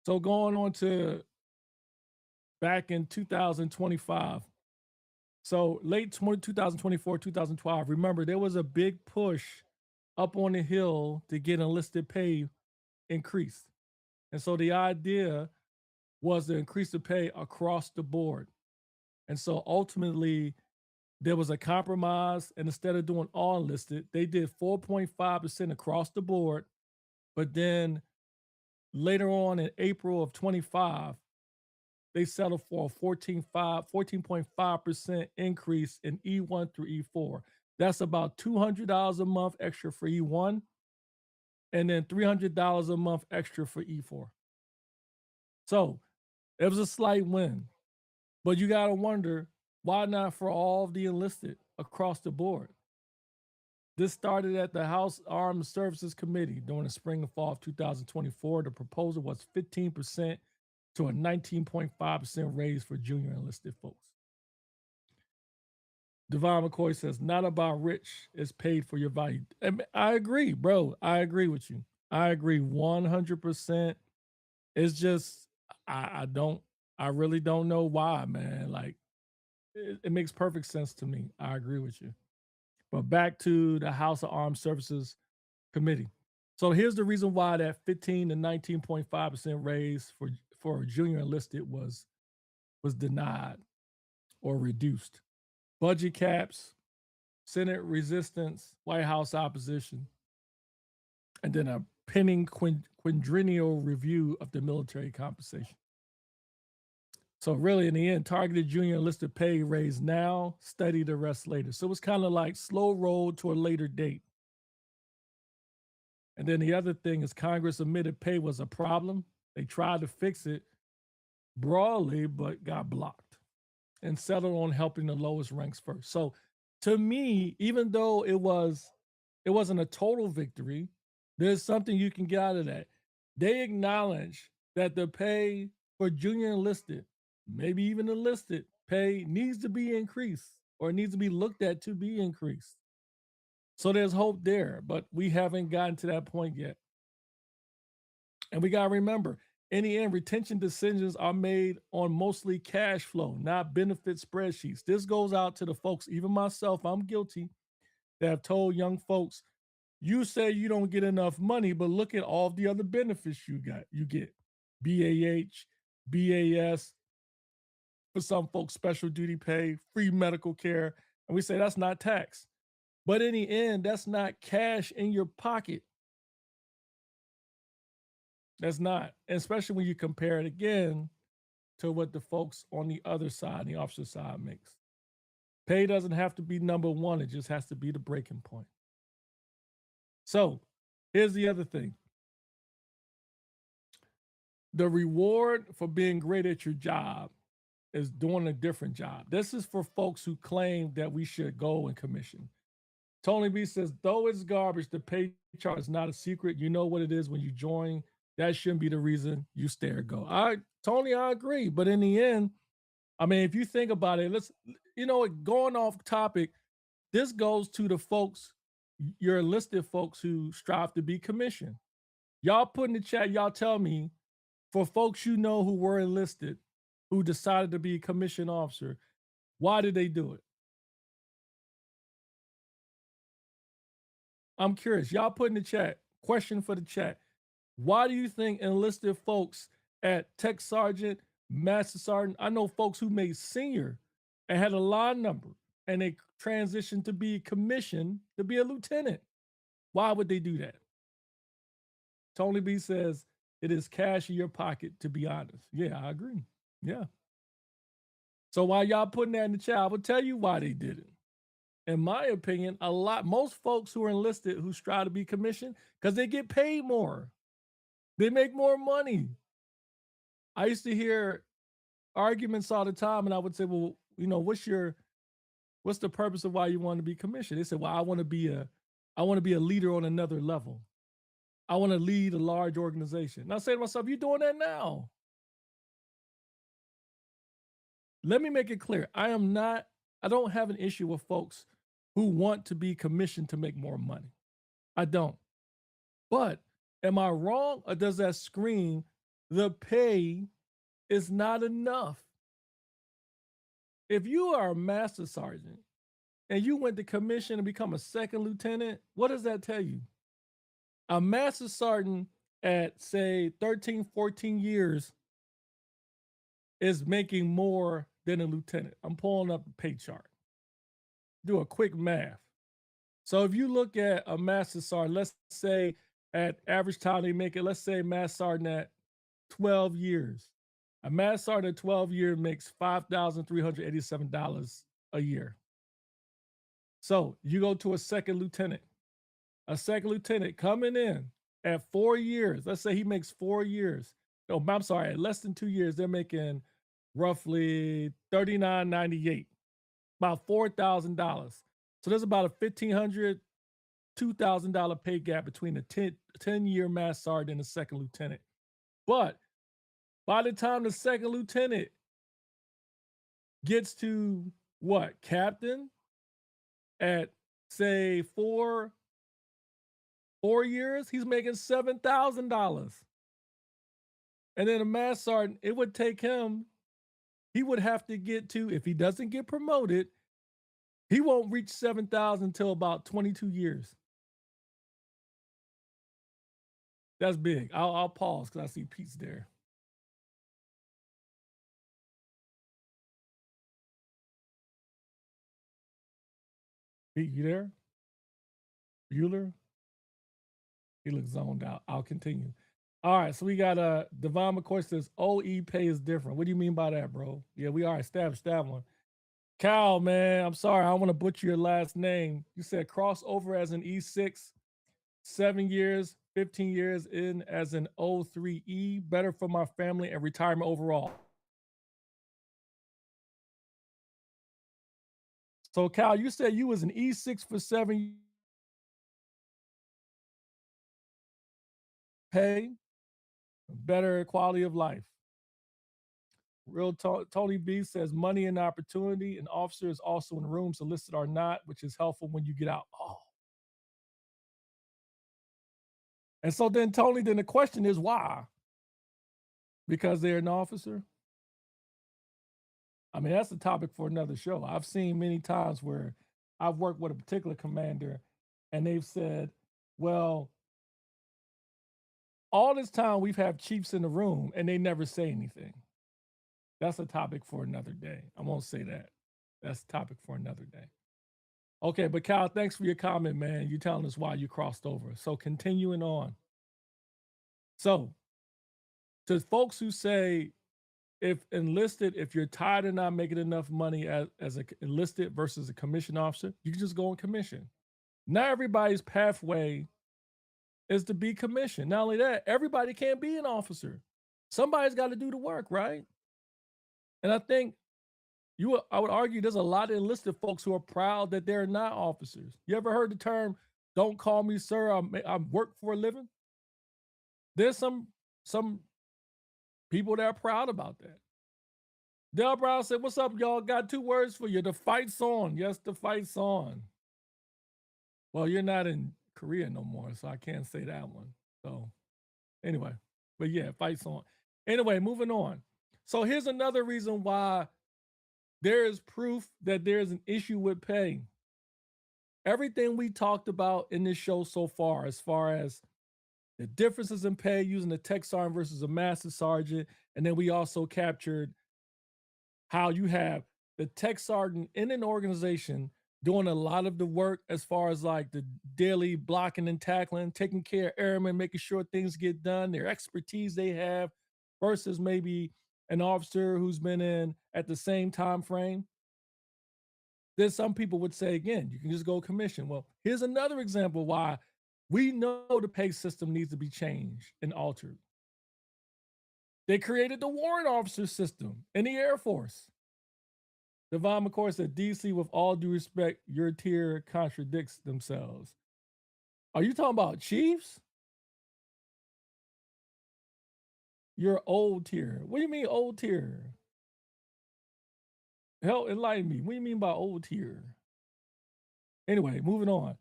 So going on to back in 2025. So late 2024, 2012, remember there was a big push up on the hill to get enlisted pay increased. And so the idea was to increase the pay across the board. And so ultimately, there was a compromise. And instead of doing all enlisted, they did 4.5% across the board. But then later on in April of 25, they settled for a 14.5% increase in E1 through E4. That's about $200 a month extra for E1 and then $300 a month extra for E4. So it was a slight win, but you got to wonder why not for all of the enlisted across the board? This started at the House Armed Services Committee during the spring and fall of 2024. The proposal was 15% to a 19.5% raise for junior enlisted folks. Devon McCoy says, not about rich, it's paid for your value. And I agree, bro. I agree with you. I agree 100%. It's just, I really don't know why, man. Like, it makes perfect sense to me. I agree with you. But back to the House of Armed Services Committee. So here's the reason why that 15 to 19.5% raise for junior enlisted was denied or reduced. Budget caps, Senate resistance, White House opposition, and then a pending quadrennial review of the military compensation. So really, in the end, targeted junior enlisted pay raise now, study the rest later. So it's kind of like slow roll to a later date. And then the other thing is Congress admitted pay was a problem. They tried to fix it broadly, but got blocked and settled on helping the lowest ranks first. So to me, even though it wasn't a total victory, there's something you can get out of that. They acknowledge that the pay for junior enlisted, maybe even enlisted pay needs to be increased or needs to be looked at to be increased. So there's hope there, but we haven't gotten to that point yet. And we got to remember, in the end, retention decisions are made on mostly cash flow, not benefit spreadsheets. This goes out to the folks, even myself, I'm guilty, that have told young folks, you say you don't get enough money, but look at all the other benefits you get. BAH, BAS, for some folks, special duty pay, free medical care. And we say that's not tax. But in the end, that's not cash in your pocket. That's not, especially when you compare it again to what the folks on the other side, the officer side, makes. Pay doesn't have to be number one, it just has to be the breaking point. So here's the other thing. The reward for being great at your job is doing a different job. This is for folks who claim that we should go and commission. Tony B says, though it's garbage, the pay chart is not a secret. You know what it is when you join. That shouldn't be the reason you stay or go. Tony, I agree. But in the end, I mean, if you think about it, going off topic, this goes to the folks, your enlisted folks who strive to be commissioned. Y'all put in the chat, y'all tell me, for folks you know who were enlisted, who decided to be a commissioned officer, Why did they do it? I'm curious. Y'all put in the chat. Question for the chat. Why do you think enlisted folks at tech sergeant, master sergeant, I know folks who made senior and had a line number and they transitioned to be commissioned to be a lieutenant? Why would they do that? Tony B says it is cash in your pocket, to be honest. Yeah, I agree. Yeah. So while y'all putting that in the chat, I will tell you why they did it. In my opinion, most folks who are enlisted who strive to be commissioned, because they get paid more. They make more money. I used to hear arguments all the time, and I would say, well, what's the purpose of why you want to be commissioned? They said, well, I want to be a leader on another level. I want to lead a large organization. And I say to myself, you're doing that now. Let me make it clear. I don't have an issue with folks who want to be commissioned to make more money. I don't. But am I wrong, or does that scream the pay is not enough? If you are a master sergeant and you went to commission and become a second lieutenant, what does that tell you? A master sergeant at, say, 13, 14 years is making more than a lieutenant. I'm pulling up the pay chart. Do a quick math. So if you look at a master sergeant, let's say at average time they make it, let's say master sergeant at 12 years. A master sergeant at 12 years makes $5,387 a year. So you go to a second lieutenant coming in at 4 years. Let's say he makes 4 years. No, I'm sorry, at less than 2 years, they're making roughly $39.98, about $4,000. So there's about a $1,500, $2,000 pay gap between a 10-year master sergeant and a second lieutenant. But by the time the second lieutenant gets to what, captain, at say four years, he's making $7,000. And then a master sergeant, it would take him, he would have to get to, if he doesn't get promoted, he won't reach 7,000 until about 22 years. That's big. I'll pause because I see Pete's there. Pete, you there? Bueller? He looks zoned out. I'll continue. All right, so we got Devon McCoy says OE pay is different. What do you mean by that, bro? Yeah, we are established that one. Cal, man, I'm sorry, I don't want to butcher your last name. You said crossover as an E6, 7 years, 15 years in as an O3E, better for my family and retirement overall. So Cal, you said you was an E6 for 7 pay, better quality of life. Real Tony B says money and opportunity. An officer is also in the room, enlisted or not, which is helpful when you get out. Oh. And so then Tony, then the question is why? Because they're an officer? I mean, that's a topic for another show. I've seen many times where I've worked with a particular commander and they've said, well, all this time we've had chiefs in the room and they never say anything. That's a topic for another day. I won't say that. That's a topic for another day. Okay, but Cal, thanks for your comment, man. You telling us why you crossed over. So continuing on. So to folks who say, if enlisted, if you're tired of not making enough money as a enlisted versus a commissioned officer, you can just go on commission. Not everybody's pathway is to be commissioned. Not only that, everybody can't be an officer. Somebody's got to do the work, right? And I think I would argue there's a lot of enlisted folks who are proud that they're not officers. You ever heard the term, don't call me sir, I work for a living? There's some people that are proud about that. Del Brown said, what's up, y'all? Got 2 words for you. The fight's on. Yes, the fight's on. Well, you're not in Korea no more, so I can't say that one. So anyway, but yeah, fight's on. Anyway, moving on. So here's another reason why There is proof that there is an issue with pay. Everything we talked about in this show so far as the differences in pay using a tech sergeant versus a master sergeant, and then we also captured how you have the tech sergeant in an organization doing a lot of the work as far as like the daily blocking and tackling, taking care of airmen, making sure things get done, their expertise they have, versus maybe an officer who's been in at the same time frame. Then some people would say again, you can just go commission. Well, here's another example why we know the pay system needs to be changed and altered. They created the warrant officer system in the Air Force. Devon McCoy said, DC, with all due respect, your tier contradicts themselves. Are you talking about chiefs? Your old tier. What do you mean old tier? Help enlighten me. What do you mean by old tier? Anyway, moving on.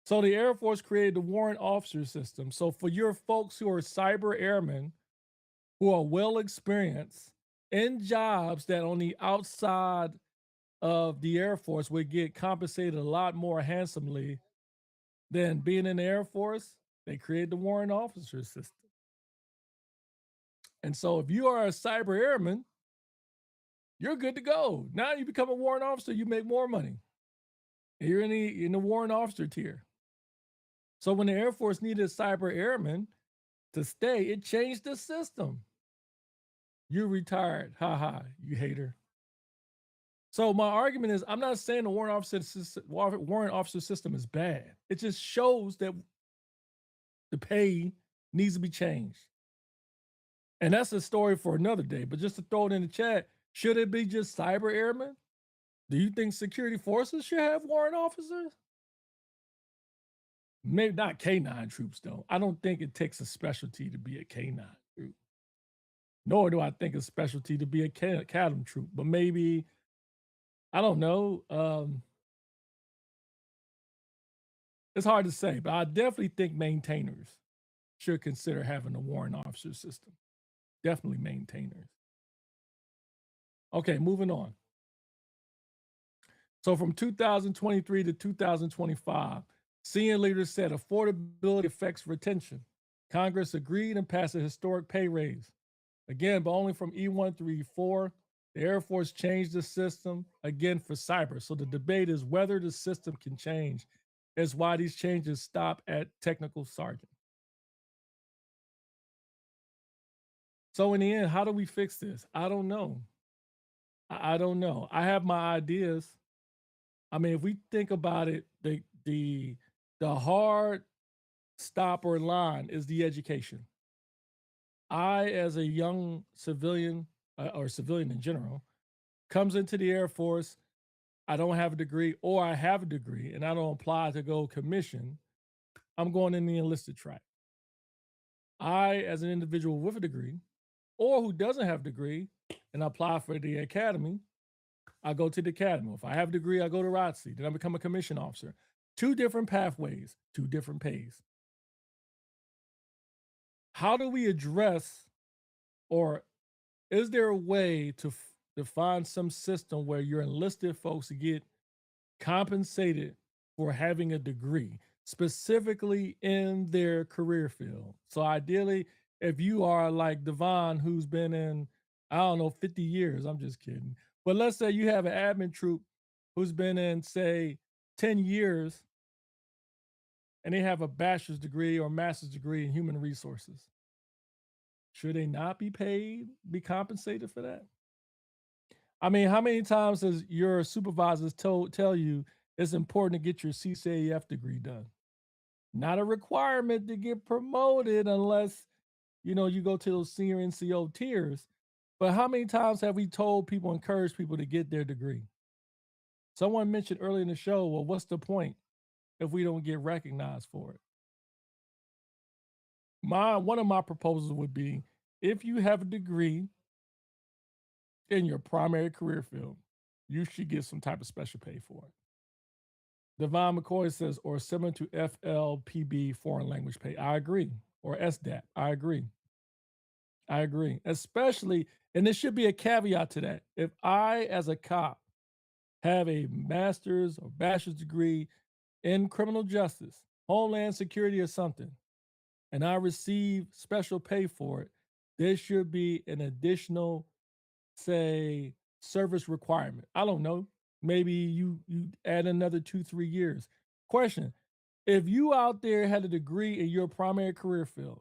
So the Air Force created the warrant officer system. So for your folks who are cyber airmen, who are well experienced in jobs that on the outside of the Air Force would get compensated a lot more handsomely than being in the Air Force, they created the warrant officer system. And so if you are a cyber airman, you're good to go. Now you become a warrant officer, you make more money. You're in the warrant officer tier. So when the Air Force needed cyber airmen to stay, it changed the system. You retired. Ha ha, you hater. So my argument is, I'm not saying the warrant officer system is bad. It just shows that the pay needs to be changed. And that's a story for another day. But just to throw it in the chat, should it be just cyber airmen? Do you think security forces should have warrant officers? Maybe not K9 troops, though. I don't think it takes a specialty to be a K9 troop. Nor do I think a specialty to be a CADM troop. But maybe, I don't know. It's hard to say, but I definitely think maintainers should consider having a warrant officer system. Definitely maintainers. Okay, moving on. So from 2023 to 2025, senior leaders said affordability affects retention. Congress agreed and passed a historic pay raise. Again, but only from E1 through E4. The Air Force changed the system again for cyber. So the debate is whether the system can change. Is why these changes stop at technical sergeant. So in the end, how do we fix this? I don't know. I don't know. I have my ideas. I mean, if we think about it, the hard stopper line is the education. I, as a young civilian or civilian in general, comes into the Air Force. I don't have a degree, or I have a degree, and I don't apply to go commission. I'm going in the enlisted track. I, as an individual with a degree, or who doesn't have a degree, and apply for the academy, I go to the academy. If I have a degree, I go to ROTC. Then I become a commission officer. Two different pathways, two different pays. How do we address, or is there a way to find some system where your enlisted folks get compensated for having a degree, specifically in their career field? So ideally, if you are like Devon, who's been in, I don't know, 50 years, I'm just kidding. But let's say you have an admin troop who's been in, say, 10 years, and they have a bachelor's degree or master's degree in human resources. Should they not be paid, be compensated for that? I mean, how many times has your supervisors tell you it's important to get your CCAF degree done? Not a requirement to get promoted unless you go to those senior NCO tiers. But how many times have we told people, encouraged people to get their degree? Someone mentioned earlier in the show, well, what's the point if we don't get recognized for it? One of my proposals would be, if you have a degree in your primary career field, you should get some type of special pay for it. Devon McCoy says, or similar to FLPB foreign language pay. I agree. Or SDAP. I agree. I agree. Especially, and there should be a caveat to that. If I, as a cop, have a master's or bachelor's degree in criminal justice, homeland security, or something, and I receive special pay for it, there should be an additional, say, service requirement. I don't know. Maybe you add another 2 3 years. Question: if you out there had a degree in your primary career field,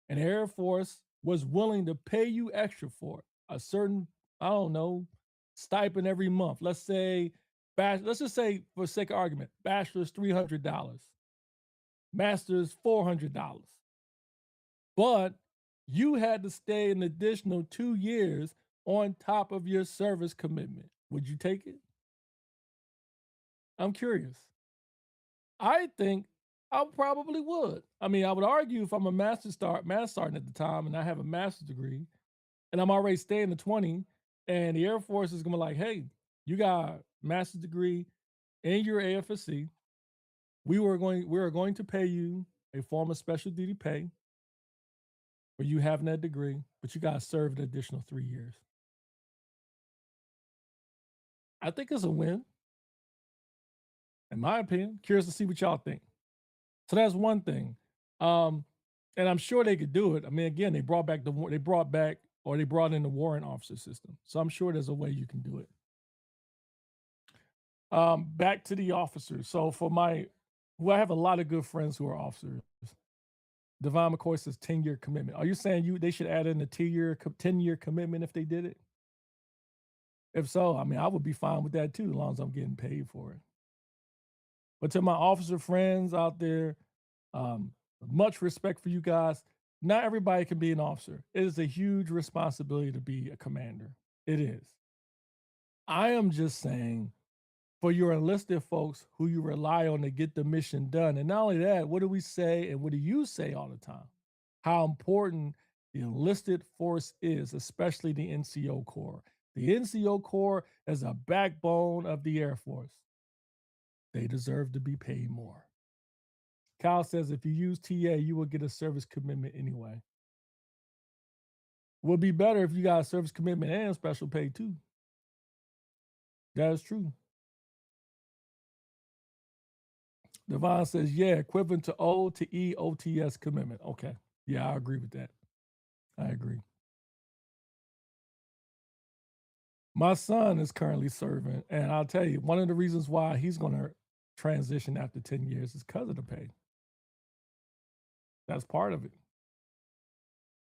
and the Air Force was willing to pay you extra for it, a certain, I don't know, stipend every month. Let's say, let's just say, for sake of argument, bachelor's $300, master's $400, but you had to stay an additional 2 years on top of your service commitment. Would you take it? I'm curious. I think I probably would. I mean, I would argue if I'm a master sergeant at the time and I have a master's degree and I'm already staying the 20, and the Air Force is gonna be like, hey, you got a master's degree in your AFSC. We are going to pay you a form of special duty pay for you having that degree, but you gotta serve an additional 3 years. I think it's a win, in my opinion. Curious to see what y'all think. So that's one thing. Um, and I'm sure they could do it. I mean, again, they brought in the warrant officer system. So I'm sure there's a way you can do it. Back to the officers. So I have a lot of good friends who are officers. Devon McCoy says 10-year commitment. Are you saying they should add in a 10-year commitment if they did it? If so, I mean, I would be fine with that too, as long as I'm getting paid for it. But to my officer friends out there, um, much respect for you guys. Not everybody can be an officer. It is a huge responsibility to be a commander. It is. I am just saying, for your enlisted folks who you rely on to get the mission done. And not only that, what do we say and what do you say all the time? How important the enlisted force is, especially the NCO Corps. The NCO Corps is a backbone of the Air Force. They deserve to be paid more. Kyle says if you use TA, you will get a service commitment anyway. Would be better if you got a service commitment and special pay too. That is true. Devon says, yeah, equivalent to O to E OTS commitment. Okay. Yeah, I agree with that. I agree. My son is currently serving, and I'll tell you, one of the reasons why he's going to transition after 10 years is because of the pay. That's part of it.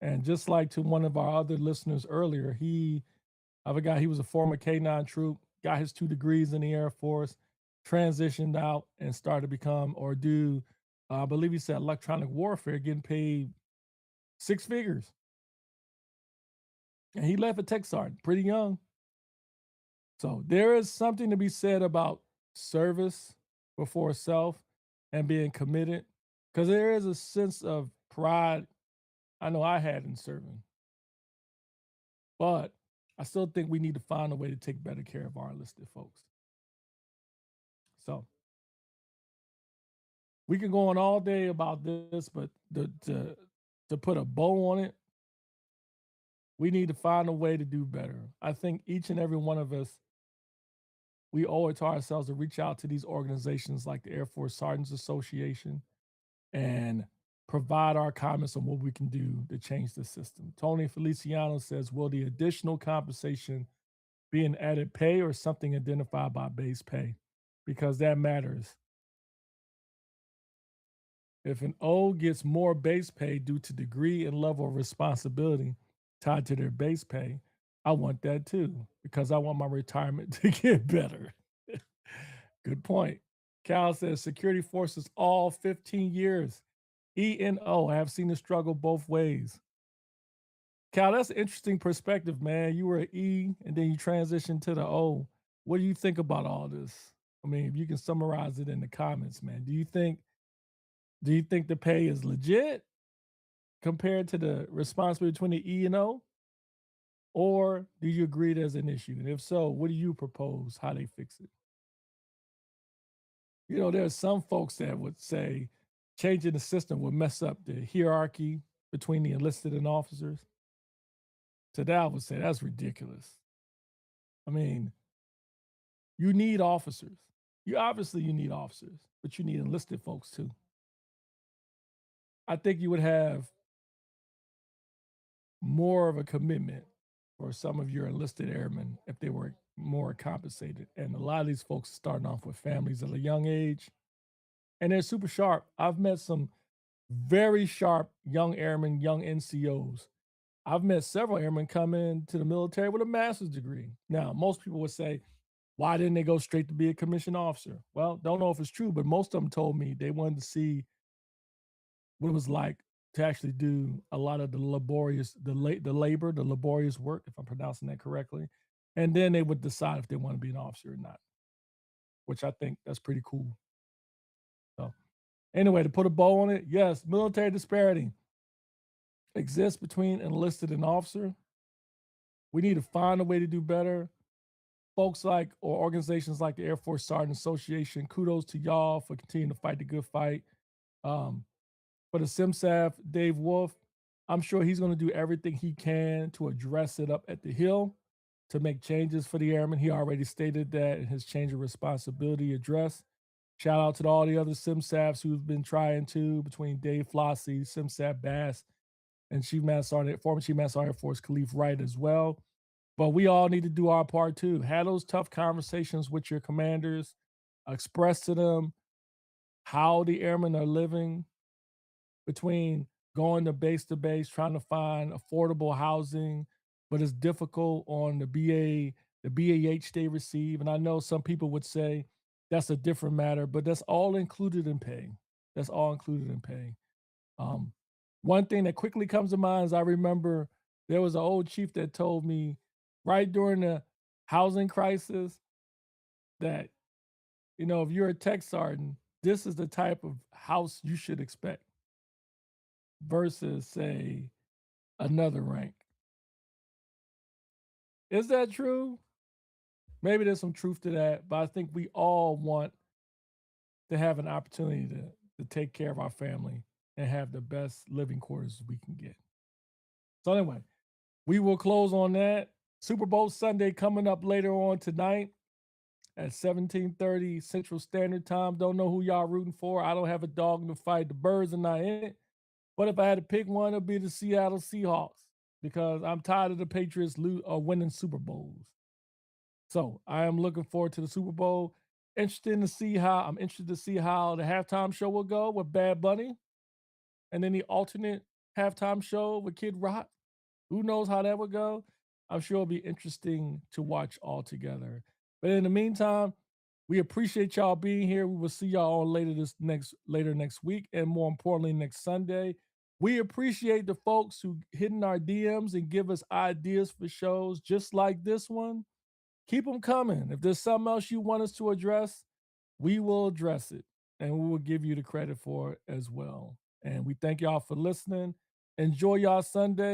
And just like to one of our other listeners earlier, I forgot he was a former K9 troop, got his 2 degrees in the Air Force, transitioned out and started to become or do, I believe he said electronic warfare, getting paid 6 figures. And he left a tech sergeant, pretty young. So there is something to be said about service before self and being committed, because there is a sense of pride I know I had in serving. But I still think we need to find a way to take better care of our enlisted folks. So we can go on all day about this, but to put a bow on it, we need to find a way to do better. I think each and every one of us, we owe it to ourselves to reach out to these organizations like the Air Force Sergeants Association and provide our comments on what we can do to change the system. Tony Feliciano says, will the additional compensation be an added pay or something identified by base pay? Because that matters. If an O gets more base pay due to degree and level of responsibility tied to their base pay, I want that too, because I want my retirement to get better. Good point. Cal says security forces all 15 years. E and O. I have seen the struggle both ways. Cal, that's an interesting perspective, man. You were an E and then you transitioned to the O. What do you think about all this? I mean, if you can summarize it in the comments, man. Do you think the pay is legit compared to the responsibility between the E and O? Or do you agree there's an issue? And if so, what do you propose how they fix it? You know, there's some folks that would say changing the system would mess up the hierarchy between the enlisted and officers. To that, I would say that's ridiculous. I mean, you need officers. You need officers, but you need enlisted folks too. I think you would have more of a commitment for some of your enlisted airmen if they were more compensated. And a lot of these folks are starting off with families at a young age, and they're super sharp. I've met some very sharp young airmen, young NCOs. I've met several airmen come into the military with a master's degree. Now, most people would say, why didn't they go straight to be a commissioned officer? Well, don't know if it's true, but most of them told me they wanted to see what it was like to actually do a lot of the laborious, the laborious work, if I'm pronouncing that correctly. And then they would decide if they want to be an officer or not, which I think that's pretty cool. So, anyway, to put a bow on it, yes, military disparity exists between enlisted and officer. We need to find a way to do better. Folks like or organizations like the Air Force Sergeant Association, kudos to y'all for continuing to fight the good fight. Um, for the SimSAF, Dave Wolf, I'm sure he's going to do everything he can to address it up at the Hill to make changes for the airmen. He already stated that in his change of responsibility address. Shout out to all the other SimSAFs who've been trying to, between Dave Flossie, SimSAF Bass, and former Chief Master Sergeant Air Force Khalif Wright as well. But we all need to do our part too. Have those tough conversations with your commanders, express to them how the airmen are living between going to base, trying to find affordable housing, but it's difficult on the BAH they receive. And I know some people would say that's a different matter, but that's all included in pay. That's all included in pay. Um, One thing that quickly comes to mind is I remember there was an old chief that told me right during the housing crisis that, if you're a tech sergeant, this is the type of house you should expect versus, say, another rank. Is that true? Maybe there's some truth to that, but I think we all want to have an opportunity to take care of our family and have the best living quarters we can get. So, anyway, we will close on that. Super Bowl Sunday coming up later on tonight at 17:30 Central Standard Time. Don't know who y'all rooting for. I don't have a dog in the fight. The Birds are not in it. But if I had to pick one, it'd be the Seattle Seahawks because I'm tired of the Patriots winning Super Bowls. So I am looking forward to the Super Bowl. I'm interested to see how the halftime show will go with Bad Bunny, and then the alternate halftime show with Kid Rock. Who knows how that would go? I'm sure it'll be interesting to watch all together. But in the meantime, we appreciate y'all being here. We will see y'all on later next week, and more importantly, next Sunday. We appreciate the folks who hit in our DMs and give us ideas for shows just like this one. Keep them coming. If there's something else you want us to address, we will address it and we will give you the credit for it as well. And we thank y'all for listening. Enjoy y'all Sunday.